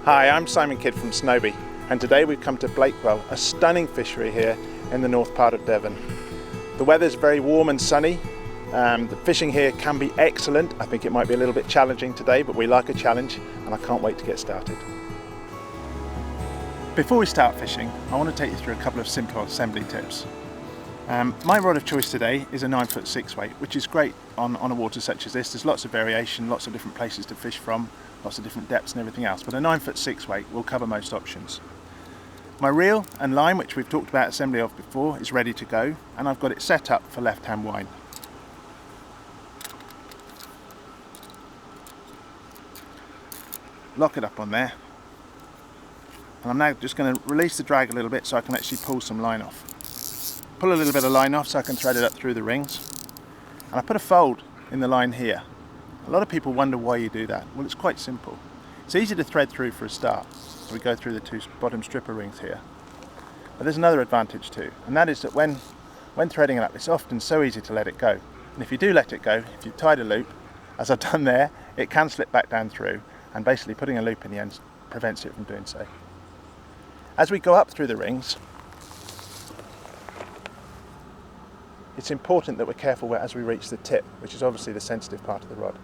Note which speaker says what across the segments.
Speaker 1: Hi, I'm Simon Kidd from Snowbee, and today we've come to Blakewell, a stunning fishery here in the north part of Devon. The weather's very warm and sunny. The fishing here can be excellent. I think it might be a little bit challenging today, but we like a challenge and I can't wait to get started. Before we start fishing, I want to take you through a couple of simple assembly tips. My rod of choice today is a 9'6" weight, which is great on a water such as this. There's lots of variation, lots of different places to fish from, lots of different depths and everything else, but a 9'6" weight will cover most options. My reel and line, which we've talked about assembly of before, is ready to go, and I've got it set up for left-hand wind. Lock it up on there, and I'm now just going to release the drag a little bit so I can actually pull some line off. Pull a little bit of line off so I can thread it up through the rings, and I put a fold in the line here. A lot of people wonder why you do that. Well, it's quite simple. It's easy to thread through for a start. So we go through the two bottom stripper rings here. But there's another advantage too, and that is that when threading it up, it's often so easy to let it go. And if you do let it go, if you've tied a loop, as I've done there, it can slip back down through, and basically putting a loop in the end prevents it from doing so. As we go up through the rings, it's important that we're careful as we reach the tip, which is obviously the sensitive part of the rod.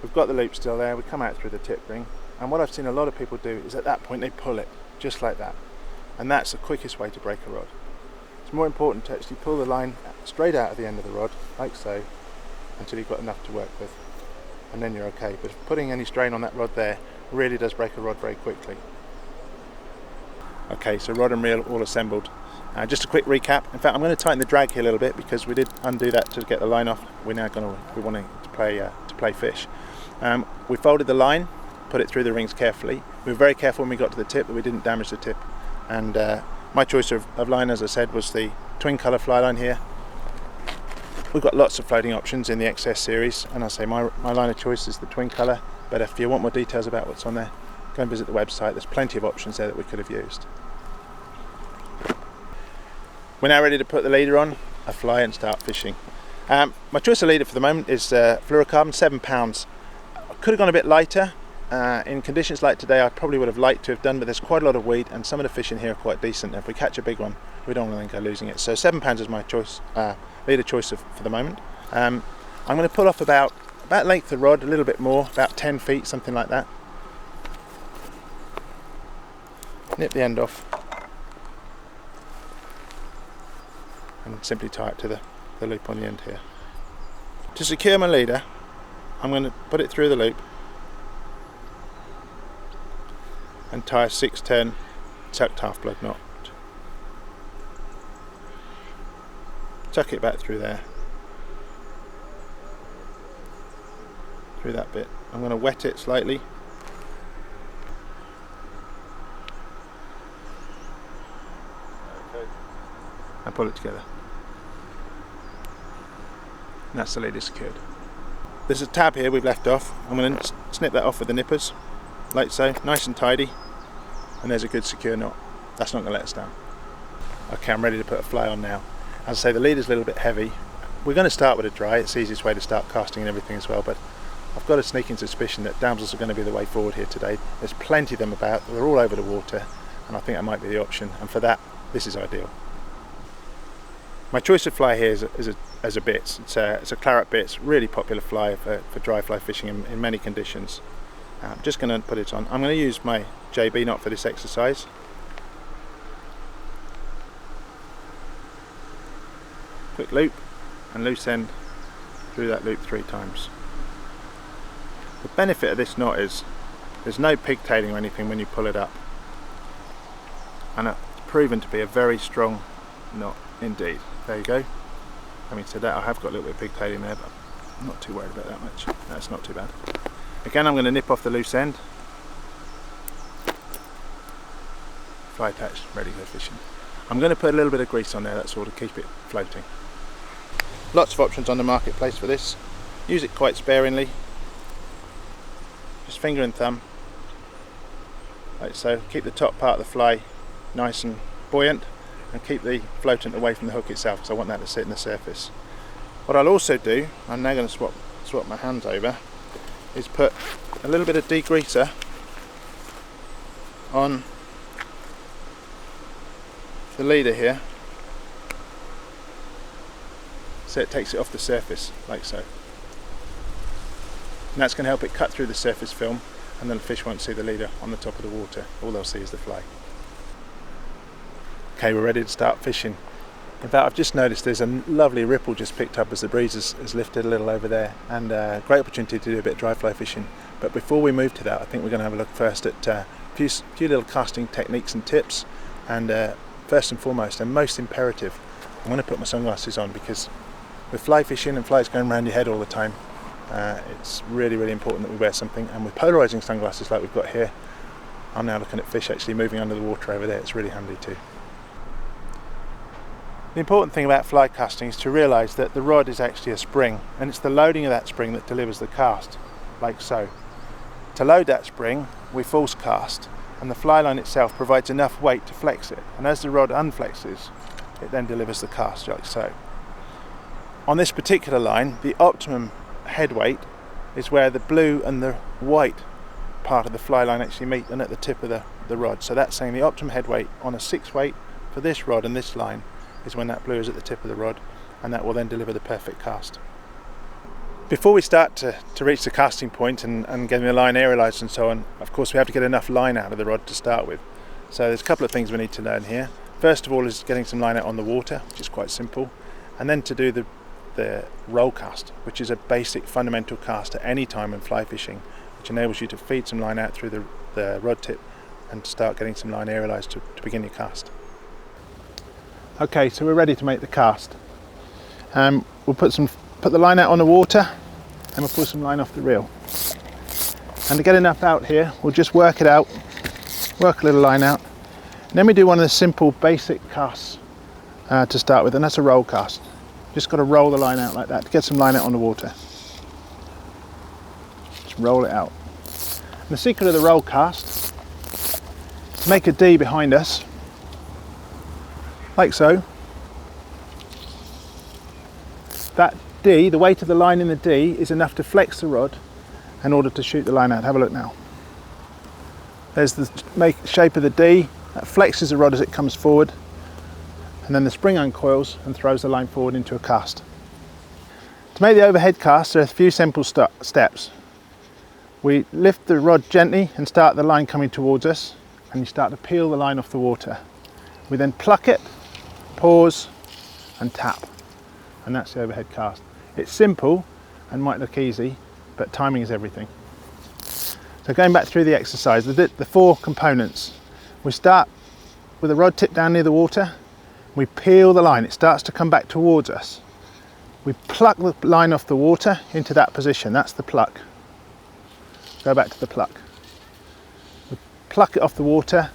Speaker 1: We've got the loop still there, we come out through the tip ring, and what I've seen a lot of people do is at that point they pull it, just like that. And that's the quickest way to break a rod. It's more important to actually pull the line straight out of the end of the rod, like so, until you've got enough to work with, and then you're okay. But putting any strain on that rod there really does break a rod very quickly. Okay, so rod and reel all assembled. Just a quick recap. In fact, I'm going to tighten the drag here a little bit because we did undo that to get the line off. We want to play fish. We folded the line, put it through the rings carefully. We were very careful when we got to the tip that we didn't damage the tip. And my choice of line, as I said, was the twin colour fly line here. We've got lots of floating options in the XS series, and I say my line of choice is the twin colour. But if you want more details about what's on there, go and visit the website. There's plenty of options there that we could have used. We're now ready to put the leader on a fly and start fishing. My choice of leader for the moment is fluorocarbon, 7 pounds. I could have gone a bit lighter. In conditions like today I probably would have liked to have done, but there's quite a lot of weed and some of the fish in here are quite decent. If we catch a big one, we don't want to go losing it. So 7 pounds is my choice, leader choice for the moment. I'm going to pull off about length of rod, a little bit more, about 10 feet, something like that. Nip the end off and simply tie it to the loop on the end here. To secure my leader, I'm going to put it through the loop and tie a 6/10 tucked half blood knot. Tuck it back through there, through that bit. I'm going to wet it slightly. And pull it together. And that's the leader secured. There's a tab here we've left off. I'm going to snip that off with the nippers, like so, nice and tidy. And there's a good secure knot. That's not going to let us down. Okay, I'm ready to put a fly on now. As I say, the leader's a little bit heavy. We're going to start with a dry. It's the easiest way to start casting and everything as well, but I've got a sneaking suspicion that damsels are going to be the way forward here today. There's plenty of them about. They're all over the water, and I think that might be the option. And for that, this is ideal. My choice of fly here is a bits. It's a claret bits, really popular fly for dry fly fishing in many conditions. I'm just going to put it on. I'm going to use my JB knot for this exercise. Quick loop and loose end through that loop 3 times. The benefit of this knot is there's no pigtailing or anything when you pull it up, and it's proven to be a very strong knot indeed. There you go. Having said that, I have got a little bit of pigtailing there, but I'm not too worried about that much. That's not too bad. Again, I'm going to nip off the loose end. Fly attached, ready to go fishing. I'm going to put a little bit of grease on there, that's all, to keep it floating. Lots of options on the marketplace for this. Use it quite sparingly. Just finger and thumb, like so. Keep the top part of the fly nice and buoyant, and keep the floatant away from the hook itself, because I want that to sit in the surface. What I'll also do, I'm now going to swap my hands over, is put a little bit of degreaser on the leader here, so it takes it off the surface, like so. And that's going to help it cut through the surface film, and then the fish won't see the leader on the top of the water. All they'll see is the fly. Okay, we're ready to start fishing. In fact, I've just noticed there's a lovely ripple just picked up as the breeze has lifted a little over there, and a great opportunity to do a bit of dry fly fishing. But before we move to that, I think we're going to have a look first at a few little casting techniques and tips. And first and foremost, and most imperative, I'm going to put my sunglasses on, because with fly fishing and flies going around your head all the time, it's really, really important that we wear something. And with polarizing sunglasses like we've got here, I'm now looking at fish actually moving under the water over there. It's really handy too. The important thing about fly casting is to realise that the rod is actually a spring, and it's the loading of that spring that delivers the cast, like so. To load that spring, we force cast, and the fly line itself provides enough weight to flex it, and as the rod unflexes, it then delivers the cast, like so. On this particular line, the optimum head weight is where the blue and the white part of the fly line actually meet, and at the tip of the rod. So that's saying the optimum head weight on a 6 weight for this rod and this line is when that blue is at the tip of the rod, and that will then deliver the perfect cast. Before we start to reach the casting point and getting the line aerialised and so on, of course we have to get enough line out of the rod to start with. So there's a couple of things we need to learn here. First of all is getting some line out on the water, which is quite simple, and then to do the roll cast, which is a basic fundamental cast at any time when fly fishing, which enables you to feed some line out through the rod tip and start getting some line aerialised to begin your cast. Okay, so we're ready to make the cast. We'll put the line out on the water, and we'll pull some line off the reel. And to get enough out here, we'll just work it out, work a little line out. And then we do one of the simple basic casts to start with, and that's a roll cast. Just got to roll the line out like that to get some line out on the water. Just roll it out. And the secret of the roll cast is to make a D behind us, like so. That D, the weight of the line in the D, is enough to flex the rod in order to shoot the line out. Have a look now. There's the shape of the D, that flexes the rod as it comes forward, and then the spring uncoils and throws the line forward into a cast. To make the overhead cast, there are a few simple steps. We lift the rod gently and start the line coming towards us, and you start to peel the line off the water. We then pluck it, pause and tap, and that's the overhead cast. It's simple and might look easy, but timing is everything. So going back through the exercise, the 4 components. We start with the rod tip down near the water, we peel the line, it starts to come back towards us. We pluck the line off the water into that position, that's the pluck. Go back to the pluck. We pluck it off the water,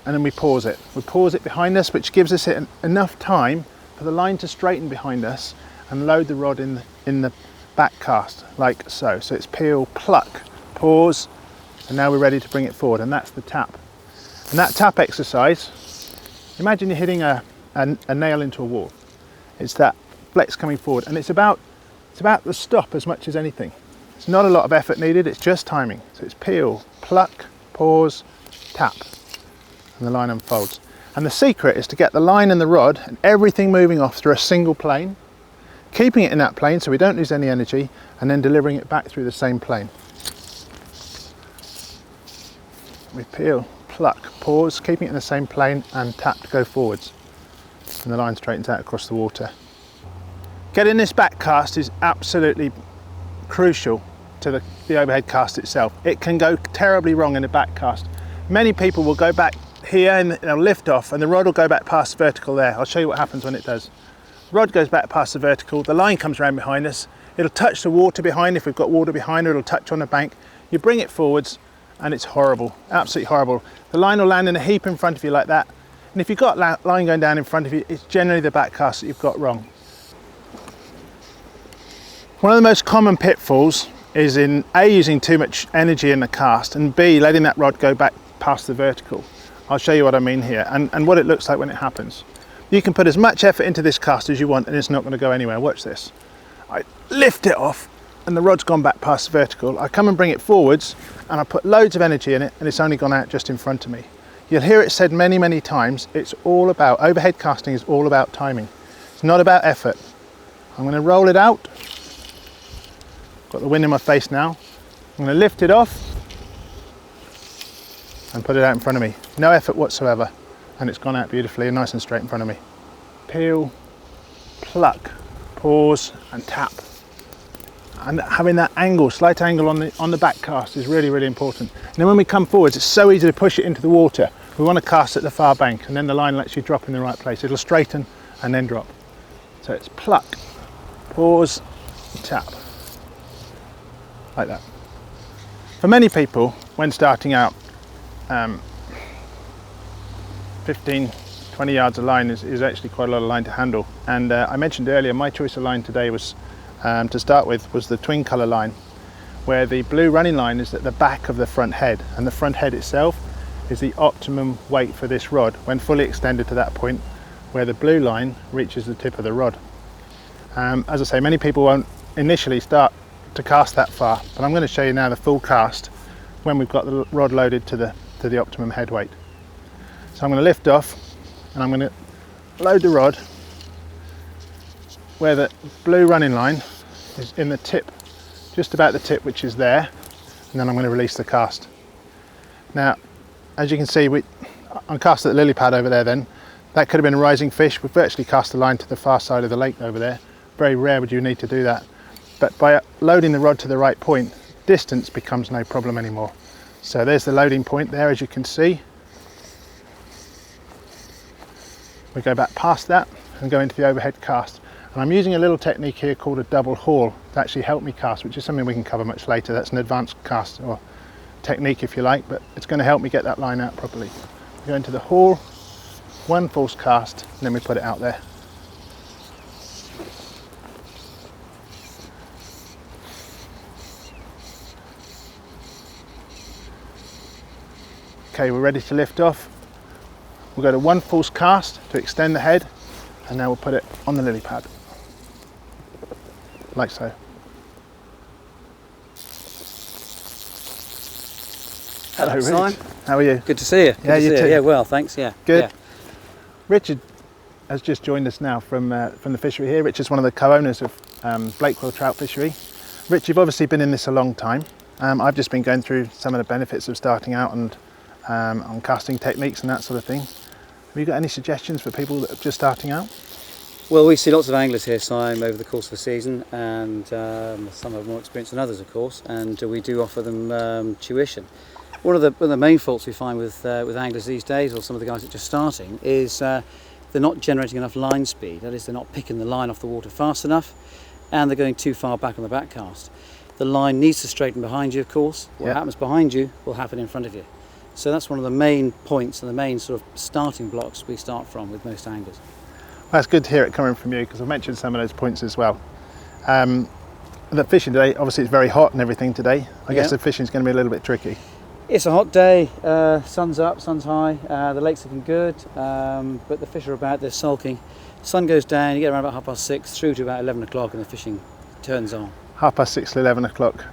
Speaker 1: and then we pause it. We pause it behind us, which gives us enough time for the line to straighten behind us and load the rod in the back cast, like so. So it's peel, pluck, pause, and now we're ready to bring it forward, and that's the tap. And that tap exercise, imagine you're hitting a nail into a wall. It's that flex coming forward, and it's about the stop as much as anything. It's not a lot of effort needed, it's just timing. So it's peel, pluck, pause, tap, and the line unfolds. And the secret is to get the line and the rod and everything moving off through a single plane, keeping it in that plane so we don't lose any energy, and then delivering it back through the same plane. We peel, pluck, pause, keeping it in the same plane, and tap to go forwards. And the line straightens out across the water. Getting this back cast is absolutely crucial to the overhead cast itself. It can go terribly wrong in a back cast. Many people will go back here and they'll lift off and the rod will go back past the vertical there. I'll show you what happens when it does. The rod goes back past the vertical, the line comes around behind us, it'll touch the water behind, if we've got water behind her, it'll touch on the bank. You bring it forwards and it's horrible, absolutely horrible. The line will land in a heap in front of you like that, and if you've got line going down in front of you, it's generally the back cast that you've got wrong. One of the most common pitfalls is in A, using too much energy in the cast, and B, letting that rod go back past the vertical. I'll show you what I mean here and what it looks like when it happens. You can put as much effort into this cast as you want and it's not going to go anywhere. Watch this. I lift it off and the rod's gone back past the vertical, I come and bring it forwards and I put loads of energy in it, and it's only gone out just in front of me. You'll hear it said many, many times, it's all about, overhead casting is all about timing. It's not about effort. I'm going to roll it out. Got the wind in my face now. I'm going to lift it off and put it out in front of me. No effort whatsoever. And it's gone out beautifully and nice and straight in front of me. Peel, pluck, pause and tap. And having that angle, slight angle on the back cast is really, really important. And then when we come forwards, it's so easy to push it into the water. We want to cast at the far bank, and then the line lets you drop in the right place. It'll straighten and then drop. So it's pluck, pause, tap. Like that. For many people, when starting out, 15, 20 yards of line is actually quite a lot of line to handle. And I mentioned earlier, my choice of line today was, to start with, was the twin colour line, where the blue running line is at the back of the front head, and the front head itself is the optimum weight for this rod when fully extended to that point where the blue line reaches the tip of the rod. As I say, many people won't initially start to cast that far, but I'm going to show you now the full cast when we've got the rod loaded to the optimum head weight. So I'm going to lift off and I'm going to load the rod where the blue running line is in the tip, just about the tip, which is there, and then I'm going to release the cast. Now, as you can see, I'm cast at the lily pad over there then. That could have been a rising fish. We've virtually cast the line to the far side of the lake over there. Very rare would you need to do that. But by loading the rod to the right point, distance becomes no problem anymore. So there's the loading point there, as you can see. We go back past that and go into the overhead cast. And I'm using a little technique here called a double haul to actually help me cast, which is something we can cover much later. That's an advanced cast or technique if you like, but it's going to help me get that line out properly. We go into the haul, one false cast, and then we put it out there. Okay, we're ready to lift off. We'll go to one false cast to extend the head, and now we'll put it on the lily pad, like so. Hello, Rich.
Speaker 2: Simon.
Speaker 1: How are you?
Speaker 2: Good to see you.
Speaker 1: Yeah, you too.
Speaker 2: Yeah, well, thanks. Yeah.
Speaker 1: Good.
Speaker 2: Yeah.
Speaker 1: Richard has just joined us now from the fishery here. Richard's one of the co-owners of Blakewell Trout Fishery. Rich, you've obviously been in this a long time. I've just been going through some of the benefits of starting out and on casting techniques and that sort of thing. Have you got any suggestions for people that are just starting out?
Speaker 2: Well, we see lots of anglers here, Simon, over the course of the season, and some are more experienced than others, of course, and we do offer them tuition. One of the main faults we find with anglers these days, or some of the guys that are just starting, is they're not generating enough line speed. That is, they're not picking the line off the water fast enough, and they're going too far back on the back cast. The line needs to straighten behind you, of course. What happens behind you will happen in front of you. So that's one of the main points and the main sort of starting blocks we start from with most anglers.
Speaker 1: Well, that's good to hear it coming from you, because I mentioned some of those points as well. The fishing today, obviously it's very hot and everything today. I guess the fishing's going to be a little bit tricky.
Speaker 2: It's a hot day, sun's up, sun's high, the lake's looking good, but the fish are about, they're sulking. Sun goes down, you get around about 6:30 through to about 11 o'clock and the fishing turns on.
Speaker 1: 6:30 to 11 o'clock.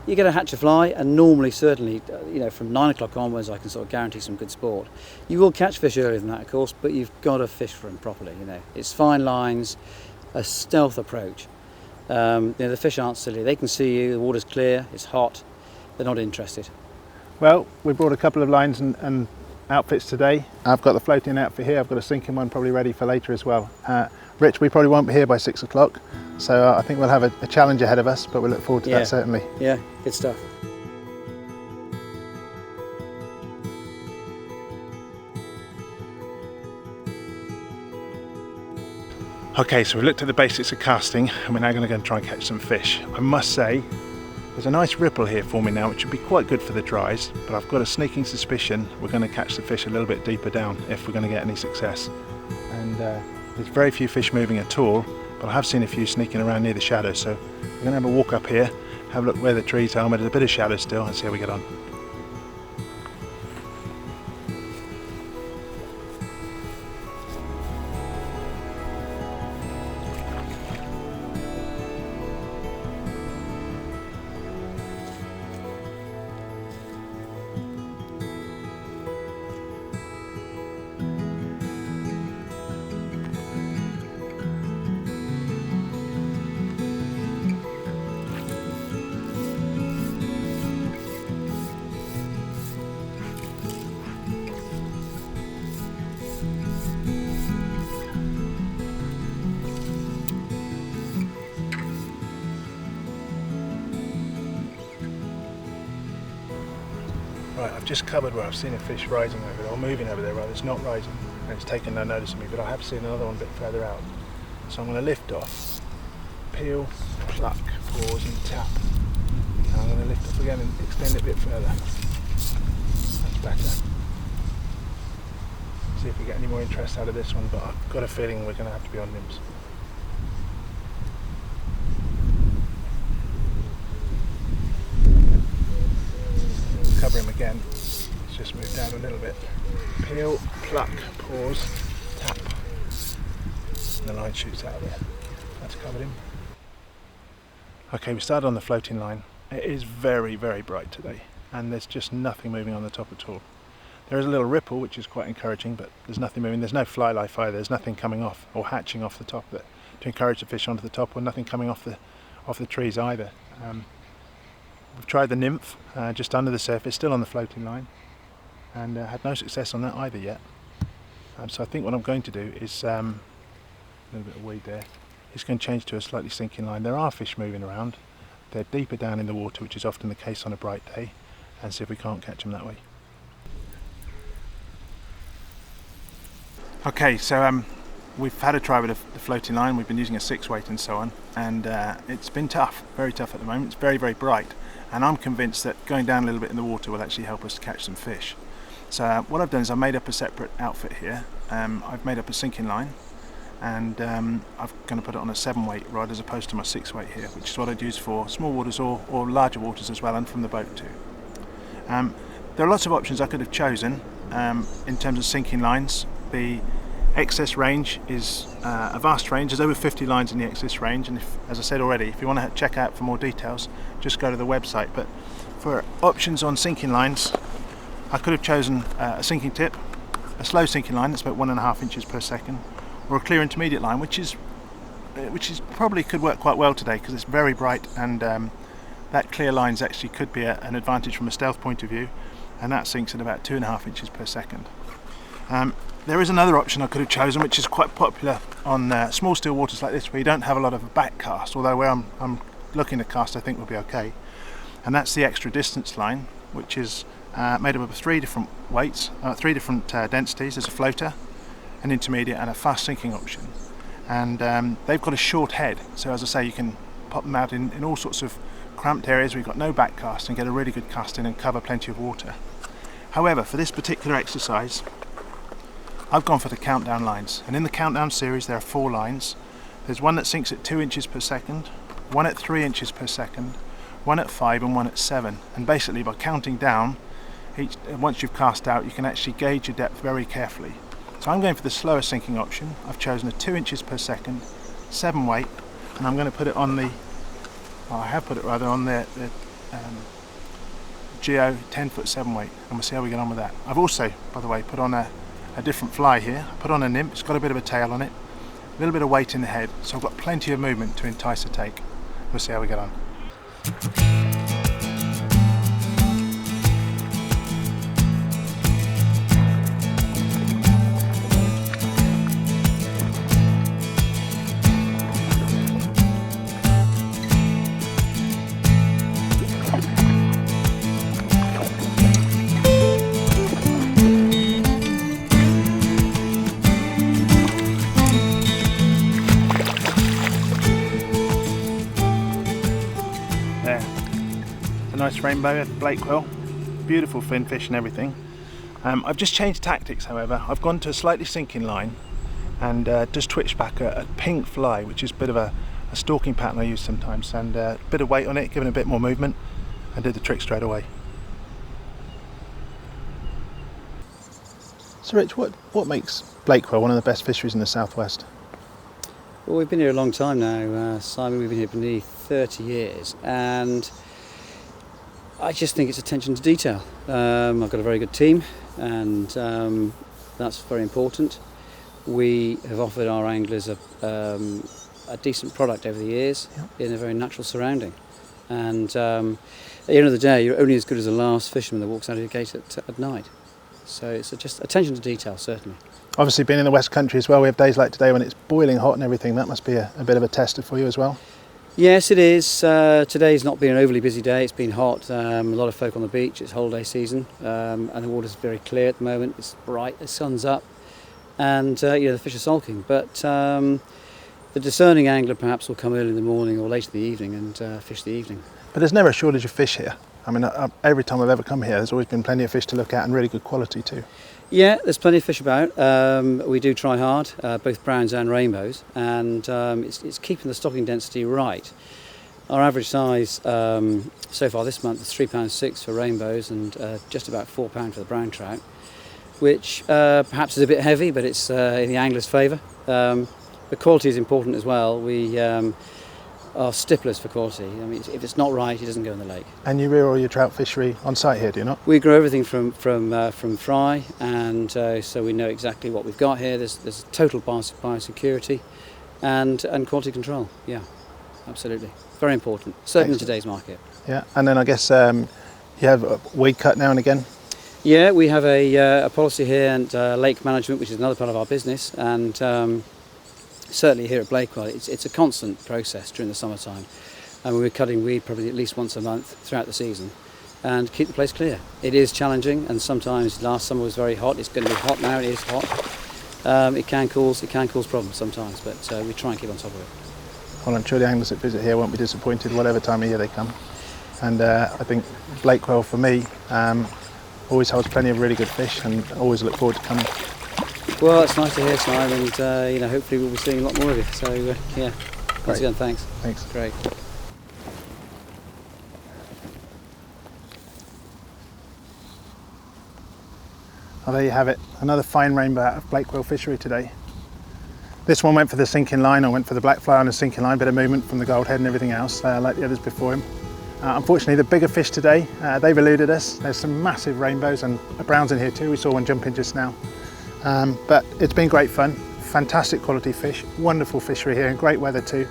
Speaker 2: You get a hatch a fly, and normally, certainly, from 9 o'clock onwards, I can sort of guarantee some good sport. You will catch fish earlier than that, of course, but you've got to fish for them properly. It's fine lines, a stealth approach. The fish aren't silly. They can see you. The water's clear. It's hot. They're not interested.
Speaker 1: Well, we brought a couple of lines and outfits today. I've got the floating outfit here. I've got a sinking one probably ready for later as well. Rich, we probably won't be here by 6 o'clock, so I think we'll have a challenge ahead of us, but we look forward to that certainly.
Speaker 2: Yeah, good stuff.
Speaker 1: Okay, so we looked at the basics of casting, and we're now going to go and try and catch some fish. I must say, there's a nice ripple here for me now, which would be quite good for the dries, but I've got a sneaking suspicion we're going to catch the fish a little bit deeper down if we're going to get any success. And there's very few fish moving at all, but I have seen a few sneaking around near the shadow, so we're going to have a walk up here, have a look where the trees are, but there's a bit of shadow still, and see how we get on. Right, I've just covered where I've seen a fish rising over there, or moving over there rather. It's not rising, and it's taken no notice of me, but I have seen another one a bit further out. So I'm going to lift off, peel, pluck, pause and tap. And I'm going to lift off again and extend it a bit further. That's better. See if we get any more interest out of this one, but I've got a feeling we're going to have to be on nymphs. Cover him again. Let's just move down a little bit. Peel, pluck, pause, tap. And the line shoots out of there. That's covered him. Okay, we started on the floating line. It is very, very bright today, and there's just nothing moving on the top at all. There is a little ripple, which is quite encouraging, but there's nothing moving. There's no fly life either. There's nothing coming off or hatching off the top of it to encourage the fish onto the top, or nothing coming off the trees either. We've tried the nymph just under the surface, still on the floating line, and had no success on that either yet. So I think what I'm going to do is, a little bit of weed there, is going to change to a slightly sinking line. There are fish moving around. They're deeper down in the water, which is often the case on a bright day, and see if we can't catch them that way. Okay, so we've had a try with the floating line. We've been using a 6-weight and so on, and it's been tough, very tough at the moment. It's very, very bright, and I'm convinced that going down a little bit in the water will actually help us to catch some fish. So what I've done is I've made up a separate outfit here. I've made up a sinking line, and I'm going to put it on a 7-weight rod as opposed to my 6-weight here, which is what I'd use for small waters or larger waters as well, and from the boat too. There are lots of options I could have chosen in terms of sinking lines. The excess range is a vast range. There's over 50 lines in the excess range, and as I said already, if you want to check out for more details, just go to the website. But for options on sinking lines, I could have chosen a sinking tip, a slow sinking line that's about 1.5 inches per second, or a clear intermediate line, which is probably could work quite well today because it's very bright, and that clear lines actually could be an advantage from a stealth point of view, and that sinks at about 2.5 inches per second. There is another option I could have chosen, which is quite popular on small still waters like this, where you don't have a lot of a back cast, although where I'm looking to cast I think will be okay, and that's the extra distance line, which is made up of 3 different weights, 3 different densities. There's a floater, an intermediate and a fast sinking option, and they've got a short head, so as I say, you can pop them out in all sorts of cramped areas where you've got no back cast and get a really good cast in and cover plenty of water. However, for this particular exercise I've gone for the countdown lines, and in the countdown series there are 4 lines. There's one that sinks at 2 inches per second, one at 3 inches per second, one at 5 and one at 7, and basically by counting down, once you've cast out, you can actually gauge your depth very carefully. So I'm going for the slower sinking option. I've chosen a 2 inches per second, 7-weight, and I'm going to put it on the, I have put it rather on the Geo 10-foot 7-weight, and we'll see how we get on with that. I've also, by the way, put on a different fly here. I put on a nymph. It's got a bit of a tail on it, a little bit of weight in the head, so I've got plenty of movement to entice a take. We'll see how we get on. Nice rainbow Blake quill, beautiful fin fish and everything. I've just changed tactics, however. I've gone to a slightly sinking line and just twitched back a pink fly, which is a bit of a stalking pattern I use sometimes, and a bit of weight on it, giving it a bit more movement, and did the trick straight away. So Rich, what makes Blake quill one of the best fisheries in the southwest?
Speaker 2: Well, we've been here a long time now, Simon. We've been here for nearly 30 years, and I just think it's attention to detail. I've got a very good team, and that's very important. We have offered our anglers a decent product over the years, in a very natural surrounding. And at the end of the day, you're only as good as the last fisherman that walks out of your gate at night. So it's just attention to detail, certainly.
Speaker 1: Obviously, being in the West Country as well, we have days like today when it's boiling hot and everything. That must be a bit of a tester for you as well.
Speaker 2: Yes, it is. Today's not been an overly busy day. It's been hot. A lot of folk on the beach. It's holiday season, and the water's very clear at the moment. It's bright. The sun's up, and the fish are sulking. But the discerning angler perhaps will come early in the morning or late in the evening and fish the evening.
Speaker 1: But there's never a shortage of fish here. I mean, every time I've ever come here, there's always been plenty of fish to look at and really good quality too.
Speaker 2: Yeah, there's plenty of fish about. We do try hard, both browns and rainbows, and it's keeping the stocking density right. Our average size so far this month is £3.6 for rainbows and just about £4 for the brown trout, which perhaps is a bit heavy, but it's in the angler's favour. The quality is important as well. We are sticklers for quality. I mean, if it's not right, it doesn't go in the lake.
Speaker 1: And you rear all your trout fishery on site here, do you not?
Speaker 2: We grow everything from fry, and so we know exactly what we've got here. There's total biosecurity and quality control. Yeah, absolutely, very important. Certainly in today's market.
Speaker 1: Yeah, and then I guess you have a weed cut now and again.
Speaker 2: Yeah, we have a policy here and lake management, which is another part of our business, and certainly here at Blakewell, it's a constant process during the summertime, and we're cutting weed probably at least once a month throughout the season and keep the place clear. It is challenging, and sometimes last summer was very hot. It's going to be hot now. It is hot. It can cause problems sometimes, but we try and keep on top of it.
Speaker 1: Well, I'm sure the anglers that visit here won't be disappointed whatever time of year they come. And I think Blakewell for me always holds plenty of really good fish, and always look forward to coming.
Speaker 2: Well, it's nice to hear, Simon, and hopefully we'll be seeing a lot more of you. So yeah, once again, thanks.
Speaker 1: Thanks.
Speaker 2: Great.
Speaker 1: Well, there you have it. Another fine rainbow out of Blakewell fishery today. This one went for the sinking line. I went for the black fly on the sinking line. Bit of movement from the gold head and everything else, like the others before him. Unfortunately, the bigger fish today, they've eluded us. There's some massive rainbows and browns in here too. We saw one jump in just now. But it's been great fun, fantastic quality fish, wonderful fishery here and great weather too.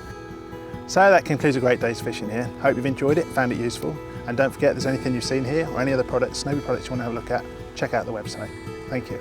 Speaker 1: So that concludes a great day's fishing here. Hope you've enjoyed it, found it useful, and don't forget if there's anything you've seen here or any other products, Snowbee products you want to have a look at, check out the website. Thank you.